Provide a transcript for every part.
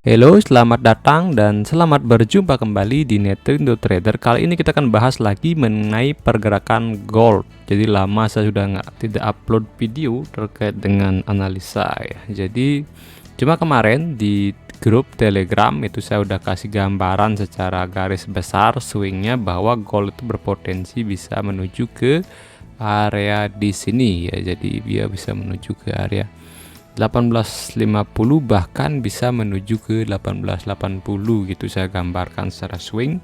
Halo, selamat datang dan selamat berjumpa kembali di Netrindo Trader. Kali ini kita akan bahas lagi mengenai pergerakan gold. Jadi lama saya sudah tidak upload video terkait dengan analisa ya. Jadi cuma kemarin di grup Telegram itu saya udah kasih gambaran secara garis besar swingnya bahwa gold itu berpotensi bisa menuju ke area di sini ya. Jadi dia bisa menuju ke area 1850 bahkan bisa menuju ke 1880 gitu saya gambarkan secara swing.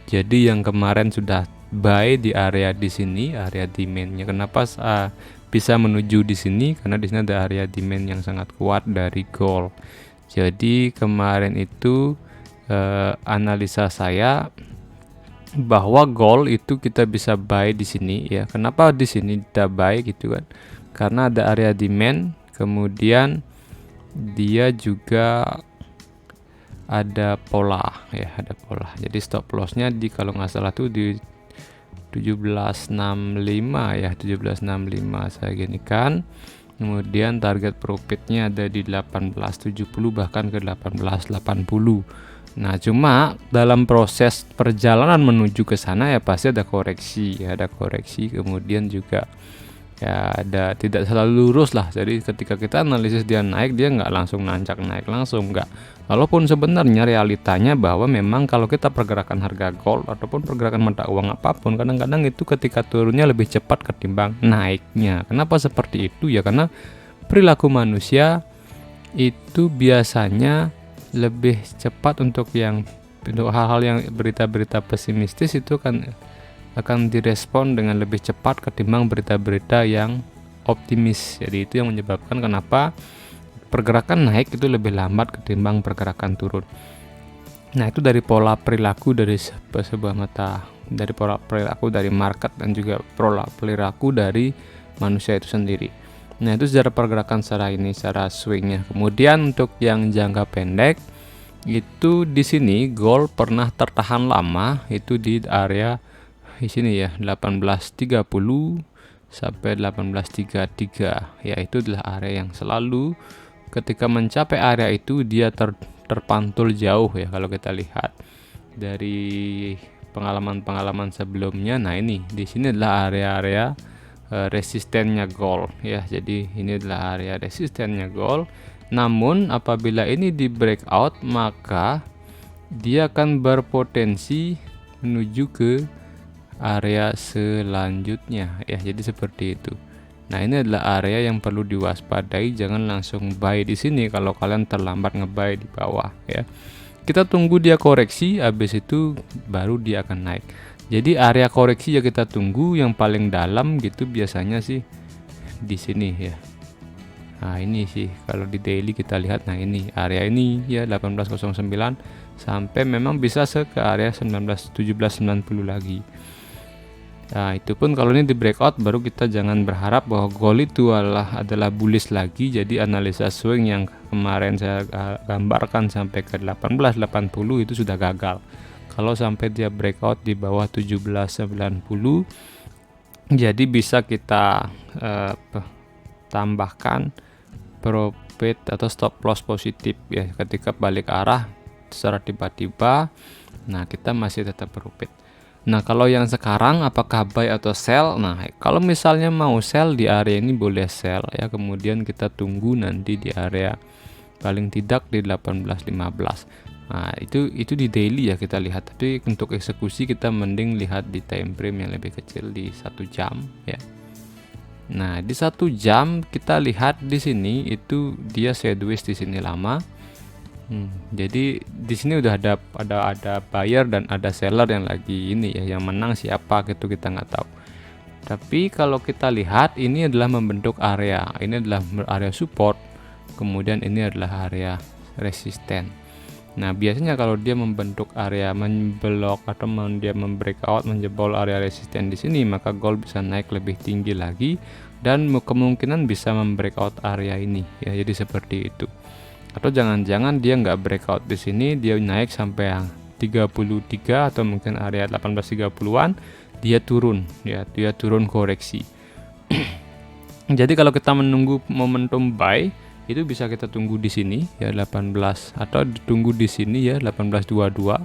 Jadi yang kemarin sudah buy di area di sini, area demandnya. Kenapa bisa menuju di sini? Karena di sini ada area demand yang sangat kuat dari gold. Jadi kemarin itu analisa saya bahwa gold itu kita bisa buy di sini ya. Kenapa di sini kita buy gitu kan? Karena ada area demand. Kemudian dia juga ada pola ya, ada pola. Jadi stop lossnya di kalau nggak salah tuh di 1765 ya, 1765 saya gini kan. Kemudian target profitnya ada di 1870 bahkan ke 1880. Nah, cuma dalam proses perjalanan menuju ke sana ya pasti ada koreksi ya, ada koreksi. Kemudian juga ya ada tidak selalu lurus lah. Jadi ketika kita analisis dia naik, dia nggak langsung nancak naik langsung, nggak. Walaupun sebenarnya realitanya bahwa memang kalau kita pergerakan harga gold ataupun pergerakan mata uang apapun, kadang-kadang itu ketika turunnya lebih cepat ketimbang naiknya. Kenapa seperti itu ya? Karena perilaku manusia itu biasanya lebih cepat untuk hal-hal yang berita-berita pesimistis itu kan akan direspon dengan lebih cepat ketimbang berita-berita yang optimis. Jadi itu yang menyebabkan kenapa pergerakan naik itu lebih lambat ketimbang pergerakan turun. Nah, itu dari pola perilaku dari sebuah mata, dari pola perilaku dari market dan juga pola perilaku dari manusia itu sendiri. Nah, itu secara pergerakan secara ini, secara swingnya. Kemudian untuk yang jangka pendek itu di sini gold pernah tertahan lama itu di area di sini ya, 1830 sampai 1833 ya, itu adalah area yang selalu ketika mencapai area itu dia terpantul jauh ya. Kalau kita lihat dari pengalaman-pengalaman sebelumnya, nah ini di sini adalah area-area resistennya gold ya. Jadi ini adalah area resistennya gold. Namun apabila ini di breakout maka dia akan berpotensi menuju ke area selanjutnya ya. Jadi seperti itu. Nah, ini adalah area yang perlu diwaspadai, jangan langsung buy di sini kalau kalian terlambat ngebuy di bawah ya. Kita tunggu dia koreksi, habis itu baru dia akan naik. Jadi area koreksi ya kita tunggu yang paling dalam gitu biasanya sih di sini ya. Nah, ini sih kalau di daily kita lihat, nah ini area ini ya 1809 sampai memang bisa ke area 1790 lagi. Nah, itu pun kalau ini di breakout baru kita jangan berharap bahwa gold itu adalah bullish lagi. Jadi analisa swing yang kemarin saya gambarkan sampai ke 1880 itu sudah gagal. Kalau sampai dia breakout di bawah 1790, jadi bisa kita tambahkan profit atau stop loss positif ya ketika balik arah secara tiba-tiba. Nah, kita masih tetap profit. Nah, kalau yang sekarang apakah buy atau sell? Nah, kalau misalnya mau sell di area ini boleh sell ya. Kemudian kita tunggu nanti di area paling tidak di 1815. Nah, itu di daily ya kita lihat. Tapi untuk eksekusi kita mending lihat di time frame yang lebih kecil di 1 jam ya. Nah, di 1 jam kita lihat di sini itu dia sideways di sini lama. Jadi di sini udah ada buyer dan ada seller yang lagi ini ya, yang menang siapa gitu kita nggak tahu. Tapi kalau kita lihat ini adalah membentuk area, ini adalah area support, kemudian ini adalah area resisten. Nah, biasanya kalau dia membentuk area memblok atau dia membreakout menjebol area resisten di sini, maka gold bisa naik lebih tinggi lagi dan kemungkinan bisa membreakout area ini ya. Jadi seperti itu. Atau jangan-jangan dia nggak breakout di sini, dia naik sampai yang 33 atau mungkin area 1830-an, dia turun ya, dia turun koreksi. Jadi kalau kita menunggu momentum buy itu bisa kita tunggu di sini ya 18, atau ditunggu di sini ya 1822.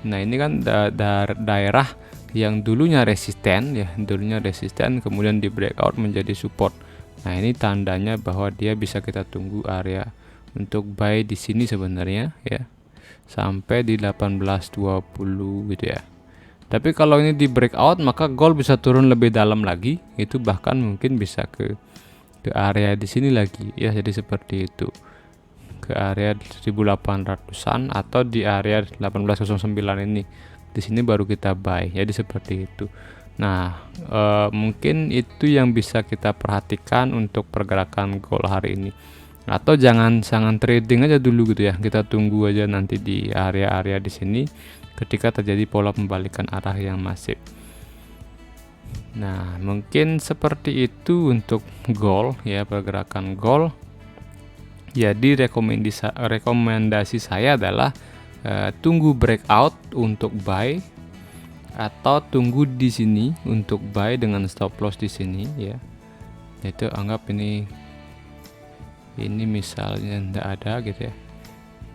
Nah ini kan daerah yang dulunya resisten ya, kemudian di breakout menjadi support. Nah ini tandanya bahwa dia bisa kita tunggu area untuk buy di sini sebenarnya ya, sampai di 1820 gitu ya. Tapi kalau ini di breakout maka gold bisa turun lebih dalam lagi, itu bahkan mungkin bisa ke area di sini lagi ya. Jadi seperti itu, ke area 1800-an atau di area 1809 ini. Di sini baru kita buy. Jadi seperti itu. Nah, mungkin itu yang bisa kita perhatikan untuk pergerakan gold hari ini. Atau jangan trading aja dulu gitu ya. Kita tunggu aja nanti di area-area di sini ketika terjadi pola pembalikan arah yang masif. Nah, mungkin seperti itu untuk gold ya, pergerakan gold. Jadi rekomendasi saya adalah tunggu breakout untuk buy, atau tunggu di sini untuk buy dengan stop loss di sini ya. Itu anggap ini misalnya tidak ada gitu ya.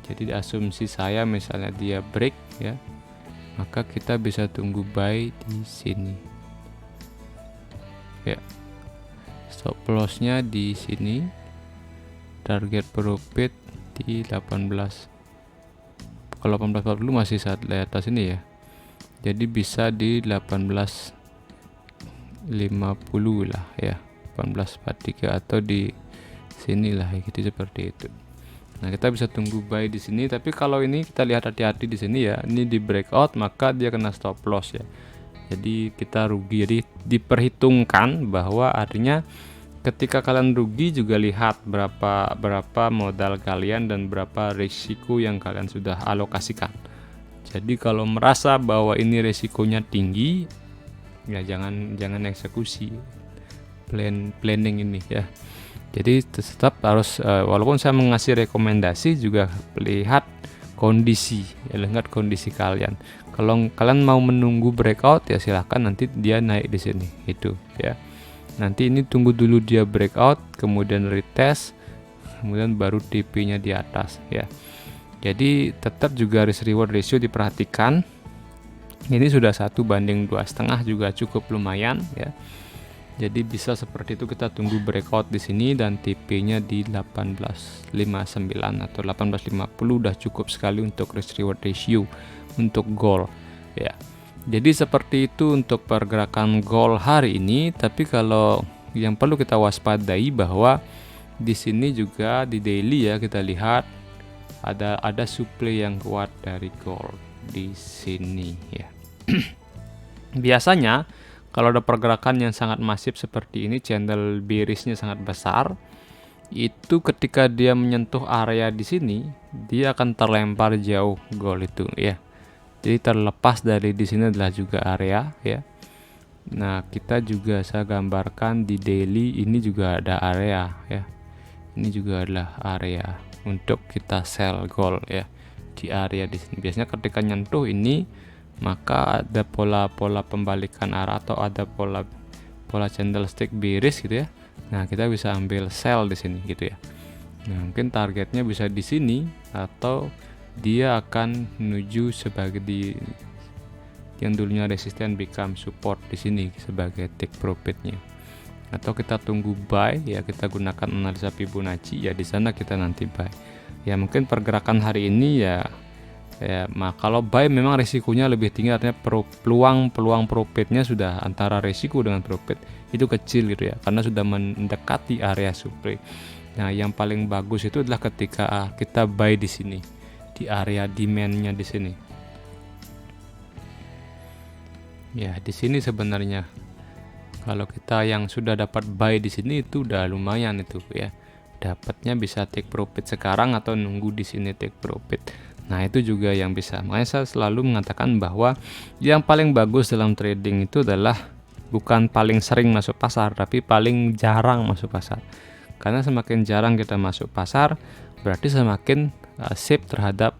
Jadi asumsi saya misalnya dia break ya, maka kita bisa tunggu buy di sini. Ya, stop lossnya di sini, target profit di 18. Kalau 1840 masih saat di atas ini ya, jadi bisa di 1850 lah ya, 1843 atau di sinilah ya, gitu seperti itu. Nah kita bisa tunggu buy di sini. Tapi kalau ini kita lihat hati-hati di sini ya, ini di breakout maka dia kena stop loss ya. Jadi kita rugi. Jadi diperhitungkan bahwa artinya ketika kalian rugi juga lihat berapa modal kalian dan berapa risiko yang kalian sudah alokasikan. Jadi kalau merasa bahwa ini risikonya tinggi ya jangan eksekusi planning ini ya. Jadi tetap harus walaupun saya mengasih rekomendasi juga lihat kondisi ya, lihat kondisi kalian. Kalau kalian mau menunggu breakout ya silahkan, nanti dia naik di sini itu ya. Nanti ini tunggu dulu dia breakout, kemudian retest, kemudian baru TP-nya di atas ya. Jadi tetap juga risk reward ratio diperhatikan. Ini sudah 1:2,5 juga cukup lumayan ya. Jadi bisa seperti itu, kita tunggu breakout di sini dan TP-nya di 1859 atau 1850 udah cukup sekali untuk risk reward ratio untuk gold ya. Jadi seperti itu untuk pergerakan gold hari ini. Tapi kalau yang perlu kita waspadai bahwa di sini juga di daily ya, kita lihat ada supply yang kuat dari gold di sini ya. Biasanya kalau ada pergerakan yang sangat masif seperti ini, candle bearishnya sangat besar, itu ketika dia menyentuh area di sini, dia akan terlempar jauh gold itu ya. Jadi terlepas dari di sini adalah juga area ya. Nah, kita juga saya gambarkan di daily ini juga ada area ya. Ini juga adalah area untuk kita sell gold ya. Di area di sini biasanya ketika nyentuh ini maka ada pola pembalikan arah atau ada pola candlestick bearish gitu ya. Nah, kita bisa ambil sell di sini gitu ya. Nah, mungkin targetnya bisa di sini atau dia akan menuju sebagai di yang dulunya resisten become support di sini sebagai take profitnya. Atau kita tunggu buy ya, kita gunakan analisa Fibonacci ya, di sana kita nanti buy. Ya mungkin pergerakan hari ini ya kalau buy memang risikonya lebih tinggi, artinya peluang profitnya sudah antara risiko dengan profit itu kecil gitu ya, karena sudah mendekati area supply. Nah, yang paling bagus itu adalah ketika kita buy di sini, di area demand-nya di sini. Ya, di sini sebenarnya kalau kita yang sudah dapat buy di sini itu udah lumayan itu ya. Dapatnya bisa take profit sekarang atau nunggu di sini take profit. Nah, itu juga yang bisa. Makanya saya selalu mengatakan bahwa yang paling bagus dalam trading itu adalah bukan paling sering masuk pasar, tapi paling jarang masuk pasar. Karena semakin jarang kita masuk pasar, berarti semakin safe terhadap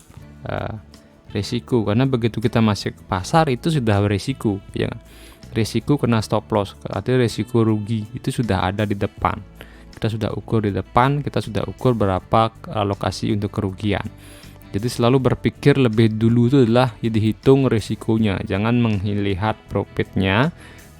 risiko. Karena begitu kita masuk ke pasar itu sudah berisiko ya. Risiko kena stop loss, artinya risiko rugi itu sudah ada di depan. kita sudah ukur di depan, kita sudah ukur berapa alokasi untuk kerugian. Jadi selalu berpikir lebih dulu itu adalah dihitung risikonya, jangan melihat profitnya,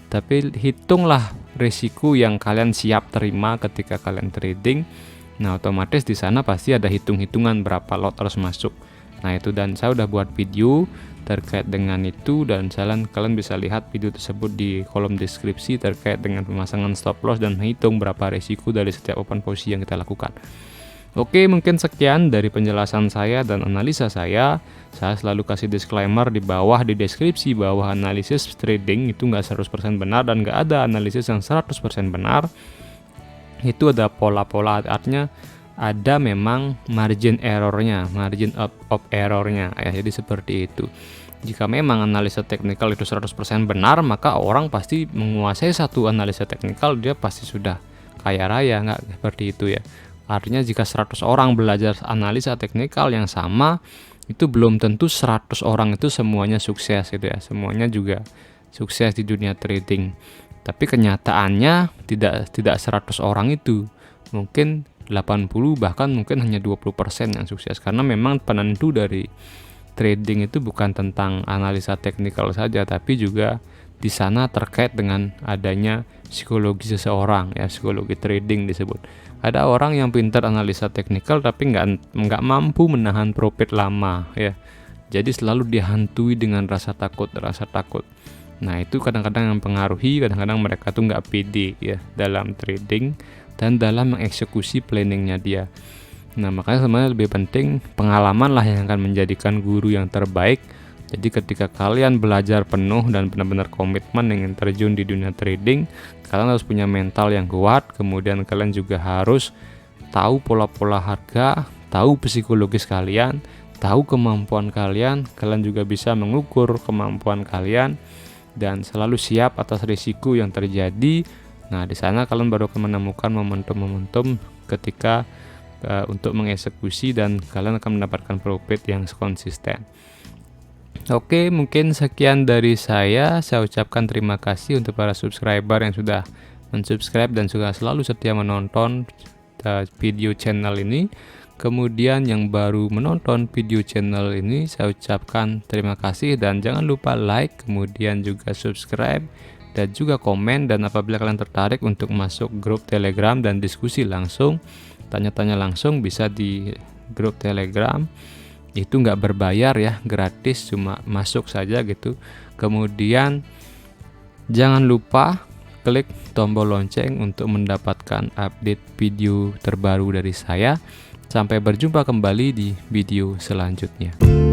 tapi hitunglah risiko yang kalian siap terima ketika kalian trading. Nah, otomatis di sana pasti ada hitung-hitungan berapa lot harus masuk. Nah, itu, dan saya udah buat video terkait dengan itu, dan kalian bisa lihat video tersebut di kolom deskripsi terkait dengan pemasangan stop loss dan menghitung berapa risiko dari setiap open posisi yang kita lakukan. Oke, mungkin sekian dari penjelasan saya dan analisa saya. Saya selalu kasih disclaimer di bawah, di deskripsi bahwa analisis trading itu nggak 100% benar dan nggak ada analisis yang 100% benar. Itu ada pola-pola, artinya ada memang margin errornya, margin of errornya ya. Jadi seperti itu. Jika memang analisa teknikal itu 100% benar, maka orang pasti menguasai satu analisa teknikal, dia pasti sudah kaya raya, nggak seperti itu ya. Artinya jika 100 orang belajar analisa teknikal yang sama, itu belum tentu 100 orang itu semuanya sukses gitu ya. Semuanya juga sukses di dunia trading. Tapi kenyataannya tidak 100 orang itu. Mungkin 80, bahkan mungkin hanya 20% yang sukses. Karena memang penentu dari trading itu bukan tentang analisa teknikal saja, tapi juga di sana terkait dengan adanya psikologi seseorang ya, psikologi trading disebut. Ada orang yang pintar analisa teknikal tapi nggak mampu menahan profit lama ya. Jadi selalu dihantui dengan rasa takut. Nah, itu kadang-kadang yang mempengaruhi, kadang-kadang mereka tuh nggak pede ya dalam trading dan dalam mengeksekusi planningnya dia. Nah, makanya sebenarnya lebih penting pengalaman lah yang akan menjadikan guru yang terbaik. Jadi ketika kalian belajar penuh dan benar-benar komitmen ingin terjun di dunia trading, kalian harus punya mental yang kuat, kemudian kalian juga harus tahu pola-pola harga, tahu psikologis kalian, tahu kemampuan kalian juga bisa mengukur kemampuan kalian, dan selalu siap atas risiko yang terjadi. Nah, di sana kalian baru akan menemukan momentum-momentum ketika untuk mengeksekusi, dan kalian akan mendapatkan profit yang konsisten. Oke, mungkin sekian dari saya. Saya ucapkan terima kasih untuk para subscriber yang sudah mensubscribe dan juga selalu setia menonton video channel ini. Kemudian yang baru menonton video channel ini, saya ucapkan terima kasih dan jangan lupa like, kemudian juga subscribe dan juga komen. Dan apabila kalian tertarik untuk masuk grup Telegram dan diskusi langsung, tanya-tanya langsung, bisa di grup Telegram. Itu nggak berbayar ya, gratis, cuma masuk saja gitu. Kemudian jangan lupa klik tombol lonceng untuk mendapatkan update video terbaru dari saya. Sampai berjumpa kembali di video selanjutnya.